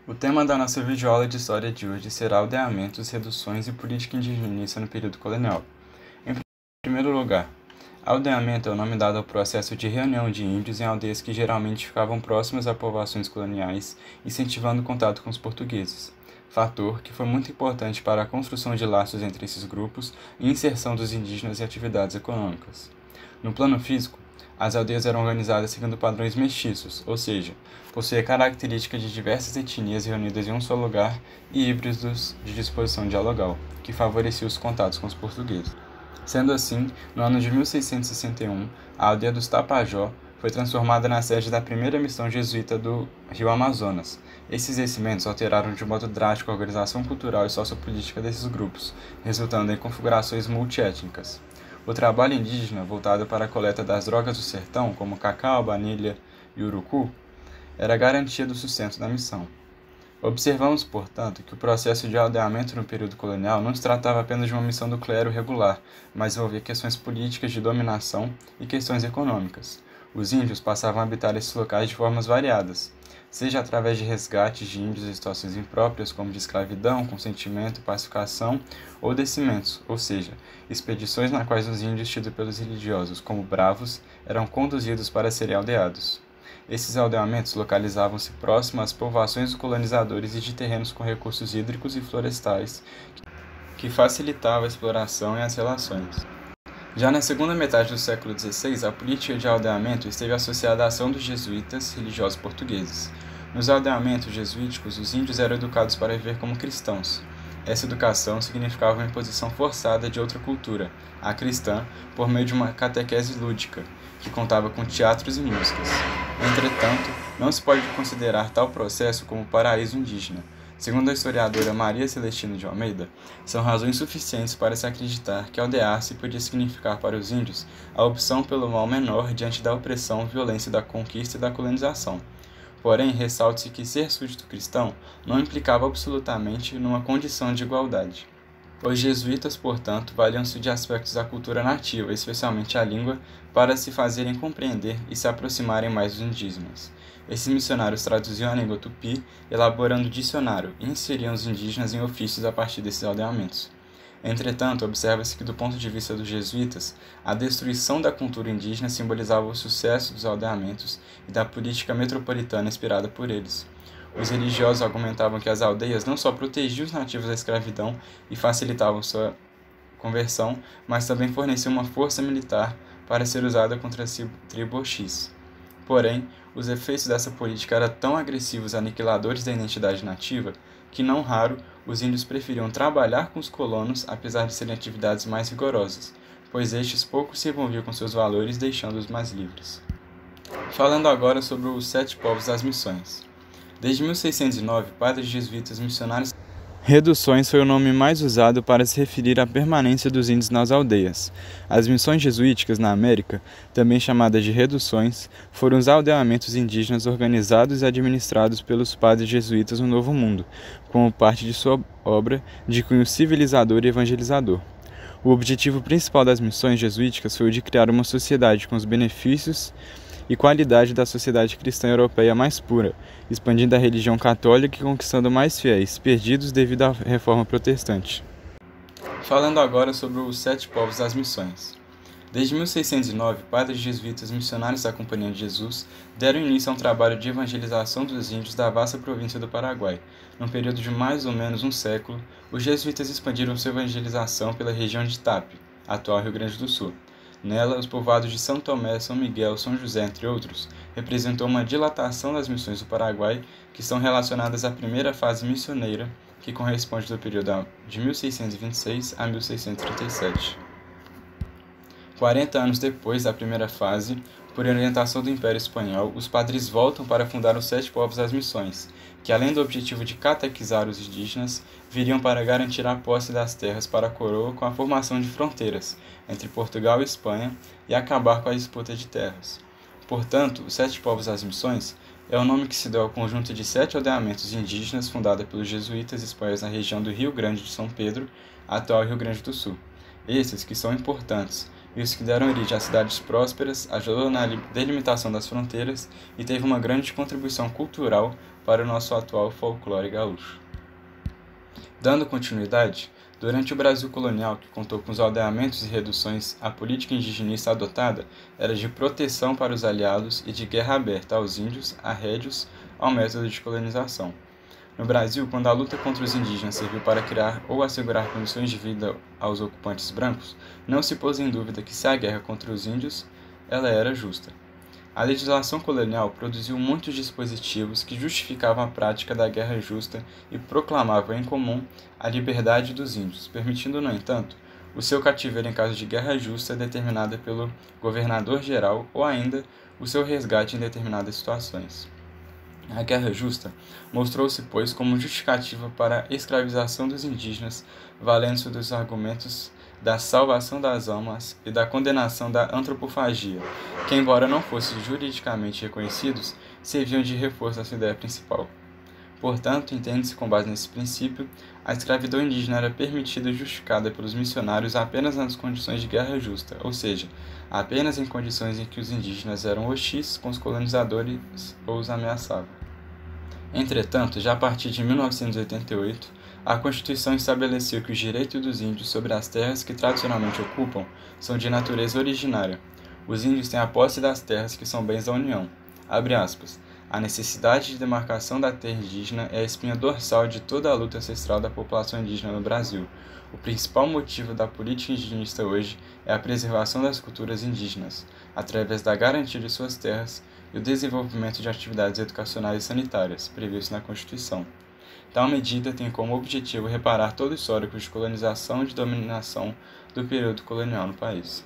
O tema da nossa videoaula de história de hoje será aldeamentos, reduções e política indigenista no período colonial. Em primeiro lugar, aldeamento é o nome dado ao processo de reunião de índios em aldeias que geralmente ficavam próximas a povoações coloniais, incentivando o contato com os portugueses, fator que foi muito importante para a construção de laços entre esses grupos e inserção dos indígenas em atividades econômicas. No plano físico, as aldeias eram organizadas seguindo padrões mestiços, ou seja, possuía características de diversas etnias reunidas em um só lugar e híbridos de disposição dialogal, que favorecia os contatos com os portugueses. Sendo assim, no ano de 1661, a aldeia dos Tapajós foi transformada na sede da primeira missão jesuíta do Rio Amazonas. Esses descimentos alteraram de modo drástico a organização cultural e sociopolítica desses grupos, resultando em configurações multiétnicas. O trabalho indígena, voltado para a coleta das drogas do sertão, como cacau, baunilha e urucu, era a garantia do sustento da missão. Observamos, portanto, que o processo de aldeamento no período colonial não se tratava apenas de uma missão do clero regular, mas envolvia questões políticas de dominação e questões econômicas. Os índios passavam a habitar esses locais de formas variadas, seja através de resgates de índios em situações impróprias, como de escravidão, consentimento, pacificação, ou descimentos, ou seja, expedições na quais os índios tidos pelos religiosos como bravos eram conduzidos para serem aldeados. Esses aldeamentos localizavam-se próximos às povoações dos colonizadores e de terrenos com recursos hídricos e florestais, que facilitava a exploração e as relações. Já na segunda metade do século XVI, a política de aldeamento esteve associada à ação dos jesuítas religiosos portugueses. Nos aldeamentos jesuíticos, os índios eram educados para viver como cristãos. Essa educação significava uma imposição forçada de outra cultura, a cristã, por meio de uma catequese lúdica, que contava com teatros e músicas. Entretanto, não se pode considerar tal processo como paraíso indígena. Segundo a historiadora Maria Celestina de Almeida, são razões suficientes para se acreditar que aldear-se podia significar para os índios a opção pelo mal menor diante da opressão e violência da conquista e da colonização. Porém, ressalte-se que ser súdito cristão não implicava absolutamente numa condição de igualdade. Os jesuítas, portanto, valiam-se de aspectos da cultura nativa, especialmente a língua, para se fazerem compreender e se aproximarem mais dos indígenas. Esses missionários traduziam a língua tupi, elaborando dicionário, e inseriam os indígenas em ofícios a partir desses aldeamentos. Entretanto, observa-se que, do ponto de vista dos jesuítas, a destruição da cultura indígena simbolizava o sucesso dos aldeamentos e da política metropolitana inspirada por eles. Os religiosos argumentavam que as aldeias não só protegiam os nativos da escravidão e facilitavam sua conversão, mas também forneciam uma força militar para ser usada contra a tribo X. Porém, os efeitos dessa política eram tão agressivos e aniquiladores da identidade nativa que, não raro, os índios preferiam trabalhar com os colonos, apesar de serem atividades mais rigorosas, pois estes pouco se envolviam com seus valores, deixando-os mais livres. Falando agora sobre os 7 povos das missões. Desde 1609, padres jesuítas missionários. Reduções foi o nome mais usado para se referir à permanência dos índios nas aldeias. As missões jesuíticas na América, também chamadas de reduções, foram os aldeamentos indígenas organizados e administrados pelos padres jesuítas no Novo Mundo, como parte de sua obra de cunho civilizador e evangelizador. O objetivo principal das missões jesuíticas foi o de criar uma sociedade com os benefícios e qualidade da sociedade cristã europeia mais pura, expandindo a religião católica e conquistando mais fiéis, perdidos devido à reforma protestante. Falando agora sobre os 7 povos das missões. Desde 1609, padres jesuítas missionários da Companhia de Jesus deram início a um trabalho de evangelização dos índios da vasta província do Paraguai. Num período de mais ou menos um século, os jesuítas expandiram sua evangelização pela região de Itape, atual Rio Grande do Sul. Nela, os povoados de São Tomé, São Miguel, São José, entre outros, representou uma dilatação das missões do Paraguai, que estão relacionadas à primeira fase missioneira, que corresponde do período de 1626 a 1637. 40 anos depois da primeira fase, por orientação do Império Espanhol, os padres voltam para fundar os 7 povos das missões, que, além do objetivo de catequizar os indígenas, viriam para garantir a posse das terras para a coroa com a formação de fronteiras entre Portugal e Espanha e acabar com a disputa de terras. Portanto, os 7 povos das missões é o nome que se deu ao conjunto de 7 aldeamentos indígenas fundada pelos jesuítas espanhóis na região do Rio Grande de São Pedro, atual Rio Grande do Sul. Esses que são importantes, isso que deram origem a cidades prósperas, ajudou na delimitação das fronteiras e teve uma grande contribuição cultural para o nosso atual folclore gaúcho. Dando continuidade, durante o Brasil colonial, que contou com os aldeamentos e reduções, a política indigenista adotada era de proteção para os aliados e de guerra aberta aos índios, arrédios ao método de colonização. No Brasil, quando a luta contra os indígenas serviu para criar ou assegurar condições de vida aos ocupantes brancos, não se pôs em dúvida que se a guerra contra os índios, ela era justa. A legislação colonial produziu muitos dispositivos que justificavam a prática da guerra justa e proclamavam em comum a liberdade dos índios, permitindo, no entanto, o seu cativeiro em caso de guerra justa determinada pelo governador-geral ou ainda o seu resgate em determinadas situações. A Guerra Justa mostrou-se, pois, como justificativa para a escravização dos indígenas, valendo-se dos argumentos da salvação das almas e da condenação da antropofagia, que, embora não fossem juridicamente reconhecidos, serviam de reforço à sua ideia principal. Portanto, entende-se com base nesse princípio, a escravidão indígena era permitida e justificada pelos missionários apenas nas condições de guerra justa, ou seja, apenas em condições em que os indígenas eram hostis com os colonizadores ou os ameaçavam. Entretanto, já a partir de 1988, a Constituição estabeleceu que os direitos dos índios sobre as terras que tradicionalmente ocupam são de natureza originária. Os índios têm a posse das terras que são bens da União. Abre aspas. A necessidade de demarcação da terra indígena é a espinha dorsal de toda a luta ancestral da população indígena no Brasil. O principal motivo da política indigenista hoje é a preservação das culturas indígenas, através da garantia de suas terras e o desenvolvimento de atividades educacionais e sanitárias, previsto na Constituição. Tal medida tem como objetivo reparar todo o histórico de colonização e de dominação do período colonial no país.